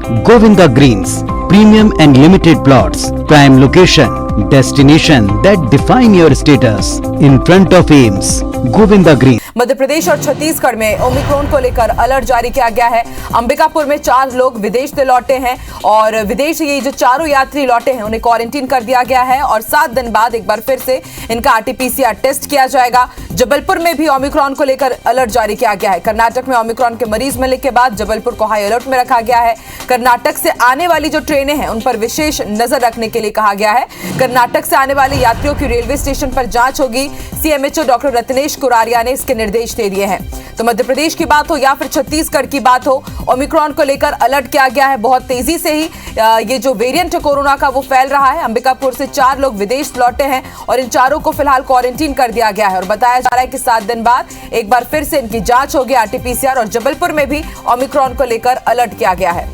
Govinda Greens, premium and limited plots, prime location, destination that define your status. In front of AIIMS, Govinda Greens. Madhya Pradesh और छत्तीसगढ़ में Omicron को लेकर alert जारी किया गया है। अंबिकापुर में 4 लोग विदेश से लौटे हैं और विदेश ये जो चारों यात्री लौटे हैं उन्हें क्वारंटीन कर दिया गया है और 7 दिन बाद एक बार फिर से इनका आरटीपीसीआर टेस्ट किया जाएगा। जबलपुर में भी ओमिक्रॉन को लेकर अलर्ट जारी किया गया है। कर्नाटक में ओमिक्रॉन के मरीज मिलने के बाद जबलपुर को हाई अलर्ट में रखा गया है। कर्नाटक से आने वाली जो ट्रेनें हैं उन पर विशेष नजर रखने के लिए कहा गया है। कर्नाटक से आने वाले यात्रियों की रेलवे स्टेशन पर जांच होगी। सीएमएचओ डॉक्टर रत्नेश कुरारिया ने इसके निर्देश दे दिए हैं। तो मध्य प्रदेश की बात हो या फिर छत्तीसगढ़ की बात हो, ओमिक्रॉन को लेकर अलर्ट किया गया है। बहुत तेजी से ही ये जो वेरिएंट है कोरोना का वो फैल रहा है। अंबिकापुर से 4 लोग विदेश लौटे हैं और इन चारों को फिलहाल क्वारंटीन कर दिया गया है और बताया जा रहा है कि 7 दिन बाद एक बार फिर से इनकी जांच होगी आरटीपीसीआर। और जबलपुर में भी ओमिक्रॉन को लेकर अलर्ट किया गया है।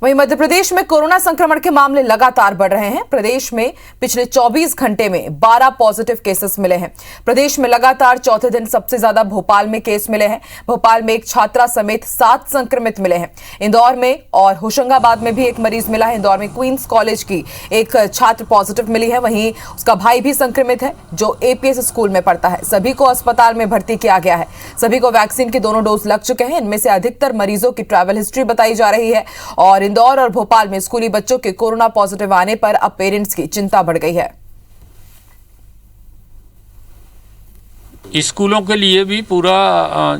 वहीं मध्य प्रदेश में कोरोना संक्रमण के मामले लगातार बढ़ रहे हैं। प्रदेश में पिछले 24 घंटे में 12 पॉजिटिव केसेस मिले हैं। प्रदेश में लगातार चौथे दिन सबसे ज्यादा भोपाल में केस मिले हैं। भोपाल में एक छात्रा समेत 7 संक्रमित मिले हैं। इंदौर में और होशंगाबाद में भी एक मरीज मिला है। इंदौर में क्वींस कॉलेज की एक छात्र पॉजिटिव मिली है। वहीं उसका भाई भी संक्रमित है जो एपीएस स्कूल में पढ़ता है। सभी को अस्पताल में भर्ती किया गया है। सभी को वैक्सीन के दोनों डोज लग चुके हैं। इनमें से अधिकतर मरीजों की ट्रैवल हिस्ट्री बताई जा रही है और इंदौर और भोपाल में स्कूली बच्चों के कोरोना पॉजिटिव आने पर अब पेरेंट्स की चिंता बढ़ गई है। स्कूलों के लिए भी पूरा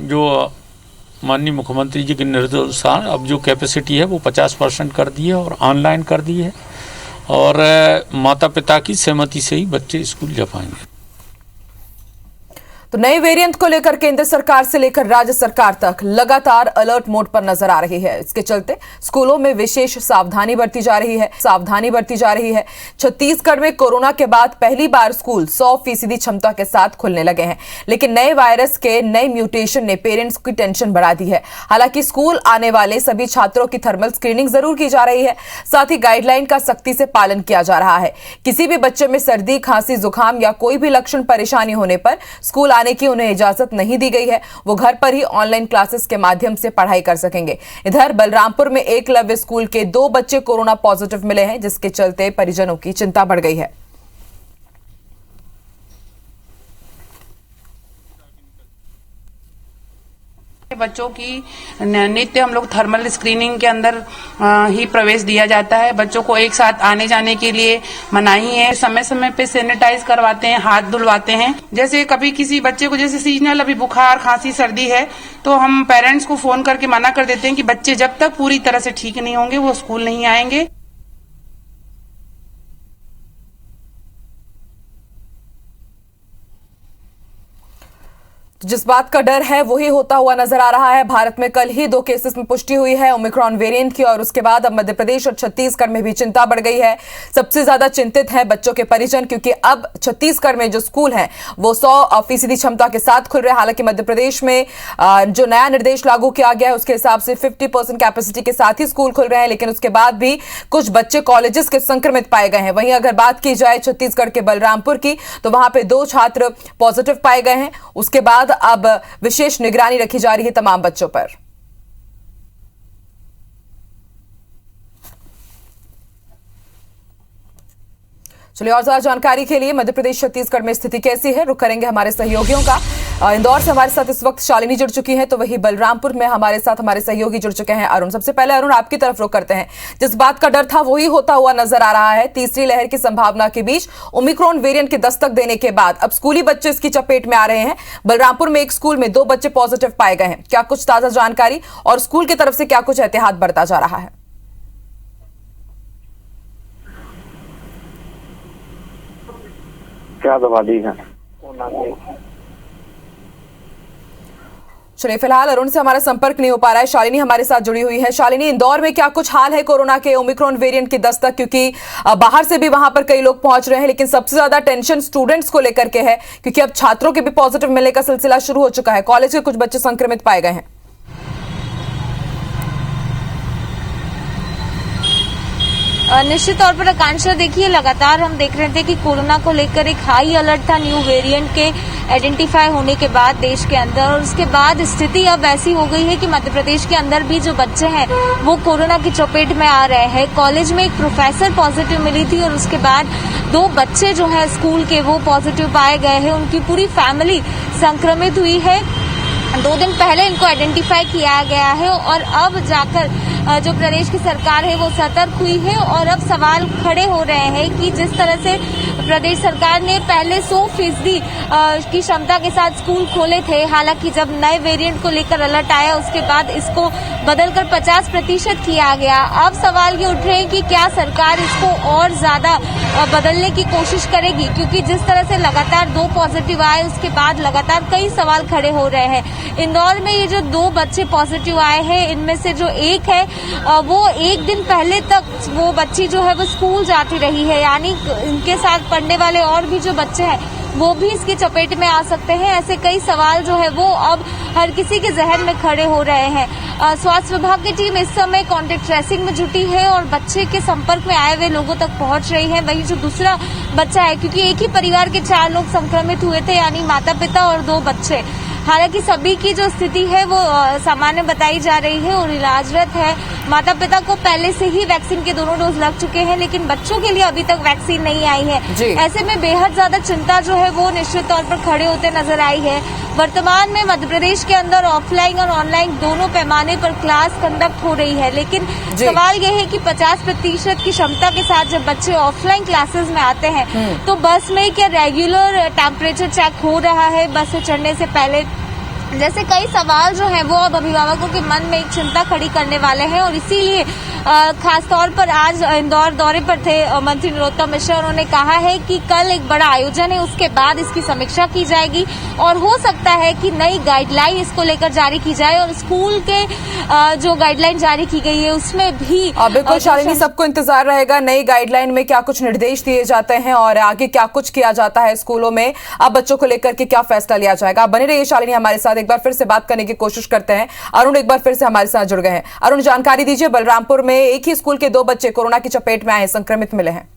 जो माननीय मुख्यमंत्री जी के निर्देशानुसार अब जो कैपेसिटी है वो 50% कर दी है और ऑनलाइन कर दी है और माता पिता की सहमति से ही बच्चे स्कूल जा पाएंगे। तो नए वेरिएंट को लेकर केंद्र सरकार से लेकर राज्य सरकार तक लगातार अलर्ट मोड पर नजर आ रही है। इसके चलते स्कूलों में विशेष सावधानी बरती जा रही है। छत्तीसगढ़ में कोरोना के बाद पहली बार स्कूल 100% क्षमता के साथ खुलने लगे हैं, लेकिन नए वायरस के नए म्यूटेशन ने पेरेंट्स की टेंशन बढ़ा दी है। हालांकि स्कूल आने वाले सभी छात्रों की थर्मल स्क्रीनिंग जरूर की जा रही है। साथ ही गाइडलाइन का सख्ती से पालन किया जा रहा है। किसी भी बच्चे में सर्दी, खांसी, जुकाम या कोई भी लक्षण परेशानी होने पर स्कूल आने की उन्हें इजाजत नहीं दी गई है। वो घर पर ही ऑनलाइन क्लासेस के माध्यम से पढ़ाई कर सकेंगे। इधर बलरामपुर में एकलव्य स्कूल के 2 बच्चे कोरोना पॉजिटिव मिले हैं, जिसके चलते परिजनों की चिंता बढ़ गई है। बच्चों की नित्य हम लोग थर्मल स्क्रीनिंग के अंदर ही प्रवेश दिया जाता है। बच्चों को एक साथ आने जाने के लिए मनाही है। समय समय पे सैनिटाइज करवाते हैं, हाथ धुलवाते हैं। जैसे कभी किसी बच्चे को जैसे सीजनल अभी बुखार, खांसी, सर्दी है तो हम पेरेंट्स को फोन करके मना कर देते हैं कि बच्चे जब तक पूरी तरह से ठीक नहीं होंगे वो स्कूल नहीं आएंगे। जिस बात का डर है वही होता हुआ नजर आ रहा है। भारत में कल ही 2 केसेस में पुष्टि हुई है ओमिक्रॉन वेरिएंट की और उसके बाद अब मध्य प्रदेश और छत्तीसगढ़ में भी चिंता बढ़ गई है। सबसे ज्यादा चिंतित है बच्चों के परिजन, क्योंकि अब छत्तीसगढ़ में जो स्कूल हैं वो 100% क्षमता के साथ खुल रहे हैं। हालांकि मध्य प्रदेश में जो नया निर्देश लागू किया गया है उसके हिसाब से 50% कैपेसिटी के साथ ही स्कूल खुल रहे हैं, लेकिन उसके बाद भी कुछ बच्चे कॉलेजेस के संक्रमित पाए गए हैं। वहीं अगर बात की जाए छत्तीसगढ़ के बलरामपुर की तो वहां पे 2 छात्र पॉजिटिव पाए गए हैं। उसके बाद अब विशेष निगरानी रखी जा रही है तमाम बच्चों पर। चलिए और ज्यादा जानकारी के लिए मध्य प्रदेश छत्तीसगढ़ में स्थिति कैसी है रुख करेंगे हमारे सहयोगियों का। इंदौर से हमारे साथ इस वक्त शालिनी जुड़ चुकी हैं, तो वही बलरामपुर में हमारे साथ हमारे सहयोगी जुड़ चुके हैं अरुण। सबसे पहले अरुण, आपकी तरफ रुख करते हैं। जिस बात का डर था वही होता हुआ नजर आ रहा है। तीसरी लहर की संभावना के बीच ओमिक्रॉन वेरिएंट की दस्तक देने के बाद अब स्कूली बच्चे इसकी चपेट में आ रहे हैं। बलरामपुर में एक स्कूल में 2 बच्चे पॉजिटिव पाए गए हैं। क्या कुछ ताजा जानकारी और स्कूल की तरफ से क्या कुछ एहतियात बरता जा रहा है? क्या दवा दी है? चलिए फिलहाल अरुण से हमारा संपर्क नहीं हो पा रहा है। शालिनी हमारे साथ जुड़ी हुई है। शालिनी, इंदौर में क्या कुछ हाल है कोरोना के ओमिक्रॉन वेरिएंट की दस्तक, क्योंकि बाहर से भी वहां पर कई लोग पहुंच रहे हैं, लेकिन सबसे ज्यादा टेंशन स्टूडेंट्स को लेकर के है क्योंकि अब छात्रों के भी पॉजिटिव मिलने का सिलसिला शुरू हो चुका है। कॉलेज के कुछ बच्चे संक्रमित पाए गए हैं। निश्चित तौर पर आकांक्षा, देखिए लगातार हम देख रहे थे कि कोरोना को लेकर एक हाई अलर्ट था न्यू वेरिएंट के आइडेंटिफाई होने के बाद देश के अंदर, और उसके बाद स्थिति अब ऐसी हो गई है कि मध्य प्रदेश के अंदर भी जो बच्चे हैं वो कोरोना की चपेट में आ रहे हैं। कॉलेज में एक प्रोफेसर पॉजिटिव मिली थी और उसके बाद 2 बच्चे जो हैं स्कूल के वो पॉजिटिव पाए गए हैं। उनकी पूरी फैमिली संक्रमित हुई है। 2 दिन पहले इनको आइडेंटिफाई किया गया है और अब जाकर जो प्रदेश की सरकार है वो सतर्क हुई है और अब सवाल खड़े हो रहे हैं कि जिस तरह से प्रदेश सरकार ने पहले 100% की क्षमता के साथ स्कूल खोले थे, हालांकि जब नए वेरिएंट को लेकर अलर्ट आया उसके बाद इसको बदलकर 50% किया गया। अब सवाल ये उठ रहे हैं कि क्या सरकार इसको और ज्यादा बदलने की कोशिश करेगी, क्योंकि जिस तरह से लगातार 2 पॉजिटिव आए उसके बाद लगातार कई सवाल खड़े हो रहे हैं। इंदौर में ये जो 2 बच्चे पॉजिटिव आए हैं, इनमें से जो एक है वो 1 दिन पहले तक वो बच्ची जो है वो स्कूल जाती रही है, यानी इनके साथ पढ़ने वाले और भी जो बच्चे हैं वो भी इसकी चपेट में आ सकते हैं। ऐसे कई सवाल जो है वो अब हर किसी के जहन में खड़े हो रहे हैं। स्वास्थ्य विभाग की टीम इस समय कॉन्टेक्ट ट्रेसिंग में जुटी है और बच्चे के संपर्क में आए हुए लोगों तक पहुंच रही है। वहीं जो दूसरा बच्चा है, क्योंकि एक ही परिवार के 4 लोग संक्रमित हुए थे, यानी माता पिता और 2 बच्चे, हालांकि सभी की जो स्थिति है वो सामान्य बताई जा रही है और इलाजरत है। माता पिता को पहले से ही वैक्सीन के 2 डोज लग चुके हैं, लेकिन बच्चों के लिए अभी तक वैक्सीन नहीं आई है। ऐसे में बेहद ज्यादा चिंता जो है वो निश्चित तौर पर खड़े होते नजर आई है। वर्तमान में मध्य प्रदेश के अंदर ऑफलाइन और ऑनलाइन दोनों पैमाने पर क्लास कंडक्ट हो रही है, लेकिन सवाल यह है कि 50% की क्षमता के साथ जब बच्चे ऑफलाइन क्लासेस में आते हैं तो बस में क्या रेगुलर टेम्परेचर चेक हो रहा है बस से चढ़ने से पहले? जैसे कई सवाल जो हैं वो अब अभिभावकों के मन में एक चिंता खड़ी करने वाले हैं और इसीलिए खासतौर पर आज इंदौर दौरे पर थे मंत्री नरोत्तम मिश्रा। उन्होंने कहा है कि कल एक बड़ा आयोजन है, उसके बाद इसकी समीक्षा की जाएगी और हो सकता है कि नई गाइडलाइन इसको लेकर जारी की जाए और स्कूल के जो गाइडलाइन जारी की गई है उसमें भी बिल्कुल शालिनी, सबको इंतजार रहेगा नई गाइडलाइन में क्या कुछ निर्देश दिए जाते हैं और आगे क्या कुछ किया जाता है स्कूलों में, अब बच्चों को लेकर के क्या फैसला लिया जाएगा। बने रहिए शालिनी हमारे साथ, एक बार फिर से बात करने की कोशिश करते हैं। अरुण एक बार फिर से हमारे साथ जुड़ गए हैं। अरुण, जानकारी दीजिए, बलरामपुर में एक ही स्कूल के 2 बच्चे कोरोना की चपेट में आए, संक्रमित मिले हैं।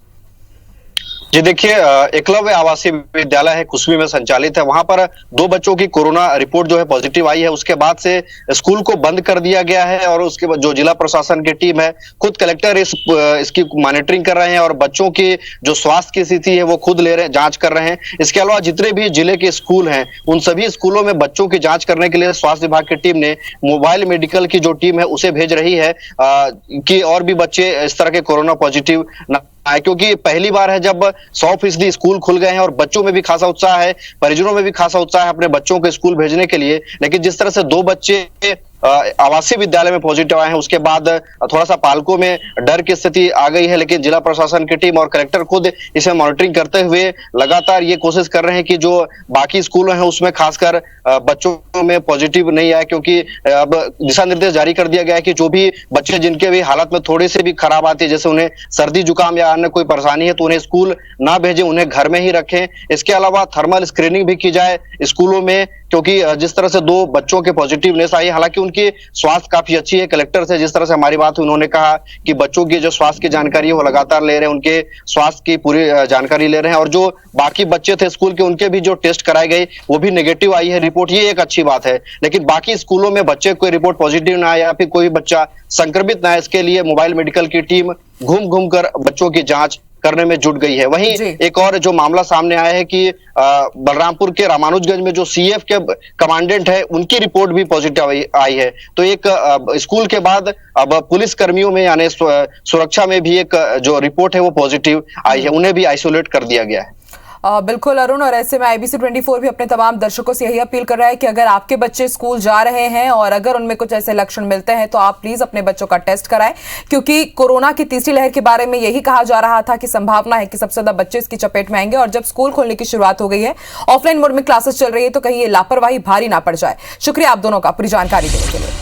जी देखिए, एकलव्य आवासीय विद्यालय है कुसमी में संचालित है, वहां पर 2 बच्चों की कोरोना रिपोर्ट जो है पॉजिटिव आई है। उसके बाद से स्कूल को बंद कर दिया गया है और उसके बाद जो जिला प्रशासन की टीम है, खुद कलेक्टर इसकी मॉनिटरिंग कर रहे हैं और बच्चों की जो स्वास्थ्य की स्थिति है वो खुद ले रहे हैं, जांच कर रहे हैं। इसके अलावा जितने भी जिले के स्कूल हैं उन सभी स्कूलों में बच्चों की जांच करने के लिए स्वास्थ्य विभाग की टीम ने मोबाइल मेडिकल की जो टीम है उसे भेज रही है कि और भी बच्चे इस तरह के कोरोना पॉजिटिव न, क्योंकि पहली बार है जब 100% स्कूल खुल गए हैं और बच्चों में भी खासा उत्साह है, परिजनों में भी खासा उत्साह है अपने बच्चों को स्कूल भेजने के लिए। लेकिन जिस तरह से 2 बच्चे आवासीय विद्यालय में पॉजिटिव आए हैं उसके बाद थोड़ा सा पालकों में डर की स्थिति आ गई है, लेकिन जिला प्रशासन की टीम और कलेक्टर खुद इसे मॉनिटरिंग करते हुए लगातार ये कोशिश कर रहे हैं कि जो बाकी स्कूल हैं उसमें खासकर बच्चों में पॉजिटिव नहीं आए, क्योंकि अब दिशा निर्देश जारी कर दिया गया है कि जो भी बच्चे जिनके भी हालत में थोड़े से भी खराब आती है, जैसे उन्हें सर्दी जुकाम या अन्य कोई परेशानी है, तो उन्हें स्कूल ना भेजें, उन्हें घर में ही रखें। इसके अलावा थर्मल स्क्रीनिंग भी की जाए स्कूलों में, क्योंकि जिस तरह से 2 बच्चों के पॉजिटिवनेस आई, हालांकि उनकी स्वास्थ्य काफी अच्छी है। कलेक्टर से जिस तरह से हमारी बात हुई, उन्होंने कहा कि बच्चों की जो स्वास्थ्य की जानकारी है वो लगातार ले रहे हैं, उनके स्वास्थ्य की पूरी जानकारी ले रहे हैं और जो बाकी बच्चे थे स्कूल के उनके भी जो टेस्ट कराए गए वो भी नेगेटिव आई है रिपोर्ट, ये एक अच्छी बात है। लेकिन बाकी स्कूलों में बच्चे कोई रिपोर्ट पॉजिटिव ना आए या फिर कोई बच्चा संक्रमित ना आए, इसके लिए मोबाइल मेडिकल की टीम घूम घूम कर बच्चों की जांच करने में जुट गई है। वहीं एक और जो मामला सामने आया है कि बलरामपुर के रामानुजगंज में जो सीएफ के कमांडेंट है उनकी रिपोर्ट भी पॉजिटिव आई है। तो एक स्कूल के बाद अब पुलिस कर्मियों में यानी सुरक्षा में भी एक जो रिपोर्ट है वो पॉजिटिव आई है, उन्हें भी आइसोलेट कर दिया गया है। बिल्कुल अरुण, और ऐसे में IBC 24 भी अपने तमाम दर्शकों से यही अपील कर रहा है कि अगर आपके बच्चे स्कूल जा रहे हैं और अगर उनमें कुछ ऐसे लक्षण मिलते हैं तो आप प्लीज अपने बच्चों का टेस्ट कराएं, क्योंकि कोरोना की तीसरी लहर के बारे में यही कहा जा रहा था कि संभावना है कि सबसे ज्यादा बच्चे इसकी चपेट में आएंगे और जब स्कूल खोलने की शुरुआत हो गई है, ऑफलाइन मोड में क्लासेस चल रही है, तो कहीं ये लापरवाही भारी ना पड़ जाए। शुक्रिया आप दोनों का पूरी जानकारी देने के लिए।